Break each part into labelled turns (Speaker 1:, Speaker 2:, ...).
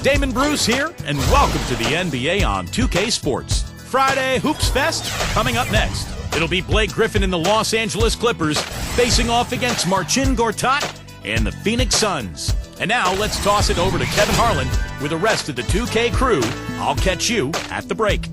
Speaker 1: Damon Bruce here, and welcome to the NBA on 2K Sports. Friday Hoops Fest coming up next. It'll be Blake Griffin and the Los Angeles Clippers facing off against Marcin Gortat and the Phoenix Suns. And now let's toss it over to Kevin Harlan with the rest of the 2K crew. I'll catch you at the break.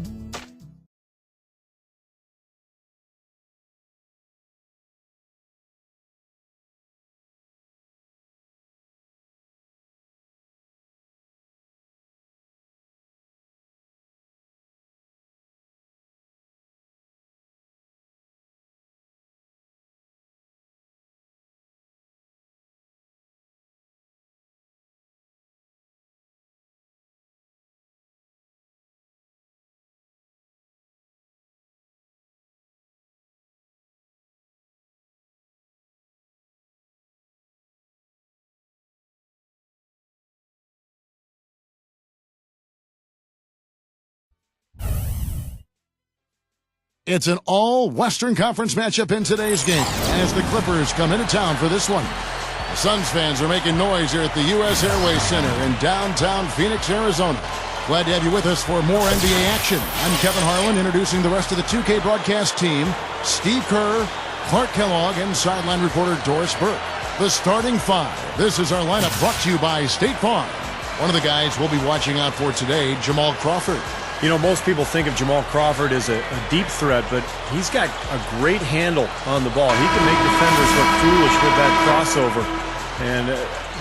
Speaker 2: It's an all-Western Conference matchup in today's game as the Clippers come into town for this one. The Suns fans are making noise here at the U.S. Airways Center in downtown Phoenix, Arizona. Glad to have you with us for more NBA action. I'm Kevin Harlan, introducing the rest of the 2K broadcast team. Steve Kerr, Clark Kellogg, and sideline reporter Doris Burke. The starting five. This is our lineup brought to you by State Farm. One of the guys we'll be watching out for today, Jamal Crawford.
Speaker 3: You know, most people think of Jamal Crawford as a deep threat, but he's got a great handle on the ball. He can make defenders look foolish with that crossover. And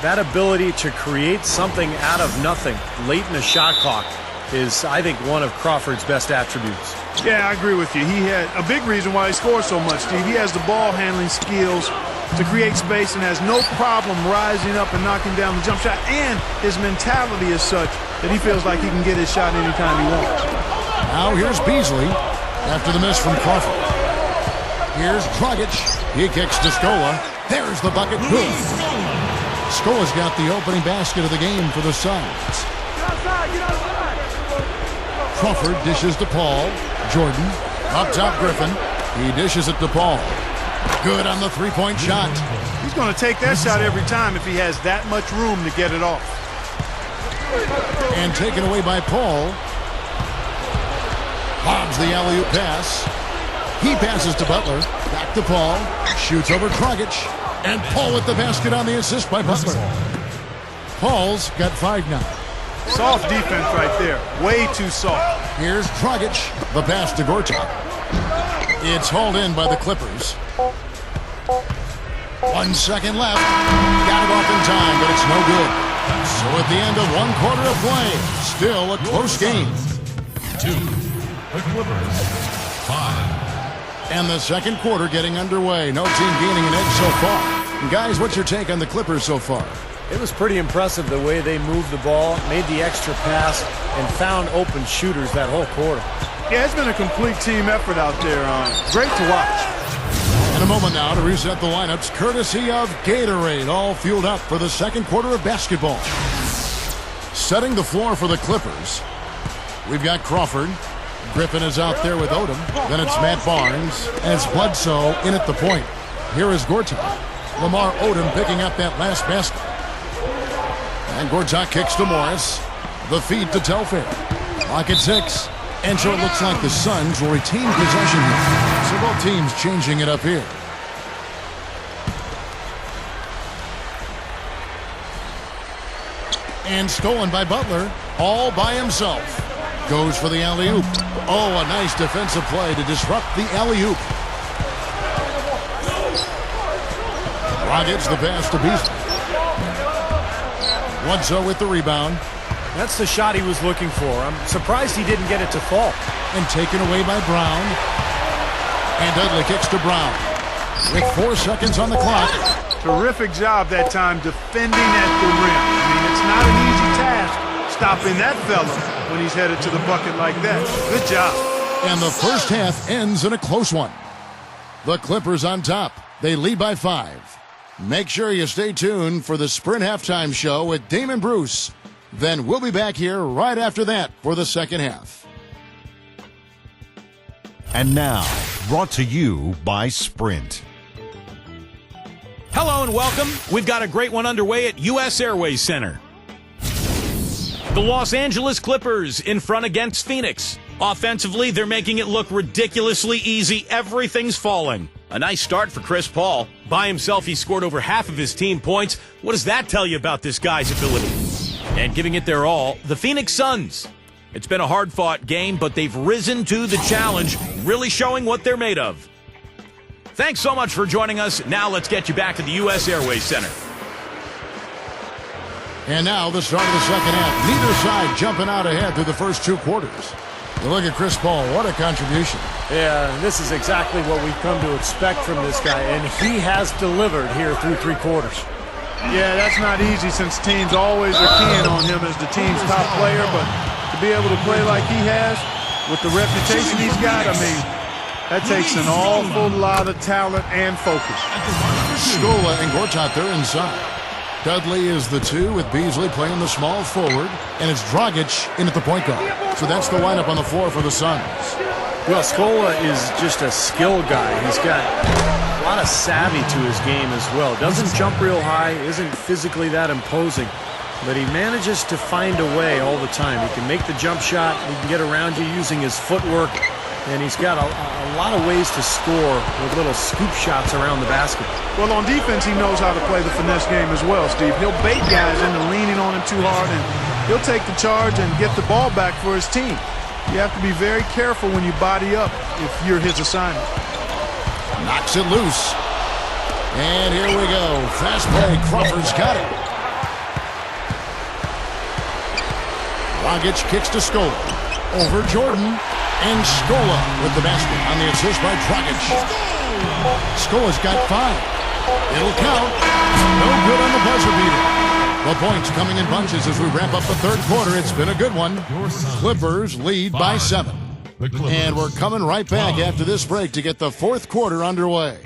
Speaker 3: that ability to create something out of nothing late in the shot clock is, I think, one of Crawford's best attributes.
Speaker 4: Yeah, I agree with you. He had a big reason why he scores so much, Steve. He has the ball handling skills to create space and has no problem rising up and knocking down the jump shot. And his mentality is such that he feels like he can get his shot anytime he wants.
Speaker 2: Now here's Beasley after the miss from Crawford. Here's Dragic. He kicks to Scola. There's the bucket. Good. Scola's got the opening basket of the game for the Suns. Crawford dishes to Paul. Jordan up top Griffin. He dishes it to Paul. Good on the three-point shot.
Speaker 4: He's going to take that shot every time if he has that much room to get it off.
Speaker 2: And taken away by Paul. Lobs the alley-oop pass. He passes to Butler. Back to Paul. Shoots over Dragic. And Paul with the basket on the assist by Butler. Paul's got 5 now.
Speaker 4: Soft defense right there. Way too soft.
Speaker 2: Here's Dragic. The pass to Gortat. It's hauled in by the Clippers. 1 second left. Got it off in time, but it's no good. So at the end of 1 quarter of play, still a close game.
Speaker 5: 2. The Clippers. 5.
Speaker 2: And the second quarter getting underway. No team gaining an edge so far. And guys, what's your take on the Clippers so far?
Speaker 3: It was pretty impressive the way they moved the ball, made the extra pass, and found open shooters that whole quarter.
Speaker 4: Yeah, it's been a complete team effort out there. Great to watch.
Speaker 2: In a moment now to reset the lineups, courtesy of Gatorade, all fueled up for the second quarter of basketball. Setting the floor for the Clippers, we've got Crawford. Griffin is out there with Odom. Then it's Matt Barnes, and it's Bledsoe in at the point. Here is Gortat. Lamar Odom picking up that last basket. And Gortat kicks to Morris. The feed to Telfair. Clock at 6. And so it looks like the Suns will retain possession here. So both teams changing it up here. And stolen by Butler, all by himself. Goes for the alley-oop. Oh, a nice defensive play to disrupt the alley-oop. Dragic the pass to Beasley. Bledsoe with the rebound.
Speaker 3: That's the shot he was looking for. I'm surprised he didn't get it to fall.
Speaker 2: And taken away by Brown. And Dudley kicks to Brown. With 4 seconds on the clock.
Speaker 4: Terrific job that time defending at the rim. I mean, it's not an easy task stopping that fella when he's headed to the bucket like that. Good job.
Speaker 2: And the first half ends in a close one. The Clippers on top. They lead by 5. Make sure you stay tuned for the Sprint Halftime Show with Damon Bruce. Then we'll be back here right after that for the second half.
Speaker 5: And now, brought to you by Sprint.
Speaker 1: Hello and welcome. We've got a great one underway at U.S. Airways Center. The Los Angeles Clippers in front against Phoenix. Offensively, they're making it look ridiculously easy. Everything's falling. A nice start for Chris Paul. By himself, he scored over half of his team points. What does that tell you about this guy's ability? And giving it their all, the Phoenix Suns. It's been a hard-fought game, but they've risen to the challenge, really showing what they're made of. Thanks so much for joining us. Now let's get you back to the U.S. Airways Center.
Speaker 2: And now the start of the second half. Neither side jumping out ahead through the first 2 quarters. You look at Chris Paul, what a contribution.
Speaker 3: Yeah, this is exactly what we've come to expect from this guy, and he has delivered here through 3 quarters.
Speaker 4: Yeah, that's not easy since teams always are keying on him as the team's top player, but to be able to play like he has, with the reputation he's got, I mean, that takes an awful lot of talent and focus.
Speaker 2: Scola and Gortat, they're inside. Dudley is the 2 with Beasley playing the small forward, and it's Dragic in at the point guard. So that's the lineup on the floor for the Suns.
Speaker 3: Well, Scola is just a skill guy. He's got a lot of savvy to his game as well. Doesn't jump real high, isn't physically that imposing, but he manages to find a way all the time. He can make the jump shot, he can get around you using his footwork, and he's got a lot of ways to score with little scoop shots around the basket.
Speaker 4: Well, on defense, he knows how to play the finesse game as well, Steve. He'll bait guys into leaning on him too hard, and he'll take the charge and get the ball back for his team. You have to be very careful when you body up if you're his assignment.
Speaker 2: Knocks it loose. And here we go. Fast play. Crawford's got it. Dragic kicks to Scola. Over Jordan. And Scola with the basket on the assist by Dragic. Scola's got 5. It'll count. No good on the buzzer beater. The points coming in bunches as we wrap up the 3rd quarter. It's been a good one. Clippers lead by 7. And we're coming right back after this break to get the 4th quarter underway.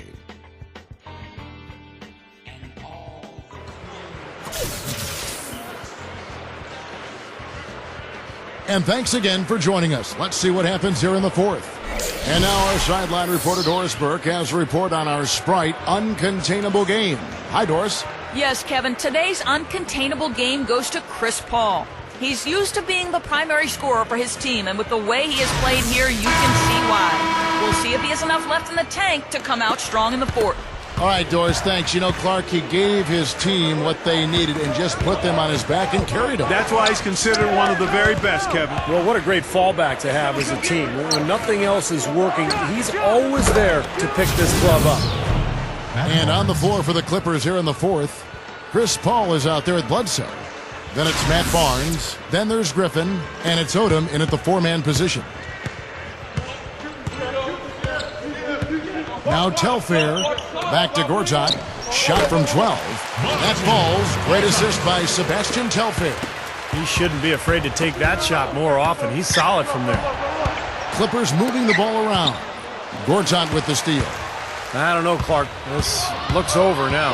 Speaker 2: And thanks again for joining us. Let's see what happens here in the 4th. And now our sideline reporter Doris Burke has a report on our Sprite uncontainable game. Hi, Doris.
Speaker 6: Yes, Kevin. Today's uncontainable game goes to Chris Paul. He's used to being the primary scorer for his team, and with the way he has played here, you can see why. We'll see if he has enough left in the tank to come out strong in the 4th.
Speaker 2: All right, Doris, thanks. You know, Clark, he gave his team what they needed and just put them on his back and carried them.
Speaker 4: That's why he's considered one of the very best, Kevin.
Speaker 3: Well, what a great fallback to have as a team. When nothing else is working, he's always there to pick this club up.
Speaker 2: And on the floor for the Clippers here in the 4th, Chris Paul is out there at Bledsoe. Then it's Matt Barnes. Then there's Griffin. And it's Odom in at the 4-man position. Now Telfair, back to Gortat, shot from 12. That falls, great assist by Sebastian Telfair.
Speaker 3: He shouldn't be afraid to take that shot more often. He's solid from there.
Speaker 2: Clippers moving the ball around. Gortat with the steal.
Speaker 3: I don't know, Clark. This looks over now.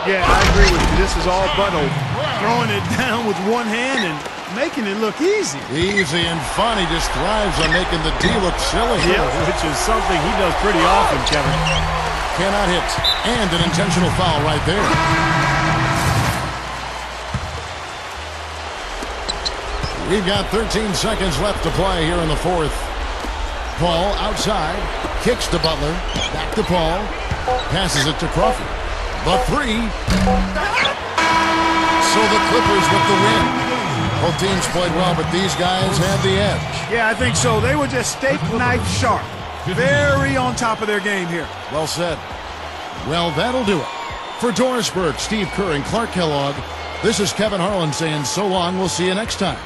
Speaker 4: Yeah, I agree with you. This is all but over. Throwing it down with one hand and making it look easy.
Speaker 2: Easy and fun. He just thrives on making the D look silly.
Speaker 3: Yeah, which is something he does pretty often, Kevin.
Speaker 2: Cannot hit. And an intentional foul right there. We've got 13 seconds left to play here in the 4th. Paul outside. Kicks to Butler. Back to Paul. Passes it to Crawford. The 3. So the Clippers with the win. Both teams played well, but these guys had the edge.
Speaker 4: Yeah, I think so. They were just steak knife sharp. Very on top of their game here.
Speaker 2: Well said. Well, that'll do it. For Doris Burke, Steve Kerr, and Clark Kellogg, this is Kevin Harlan saying so long. We'll see you next time.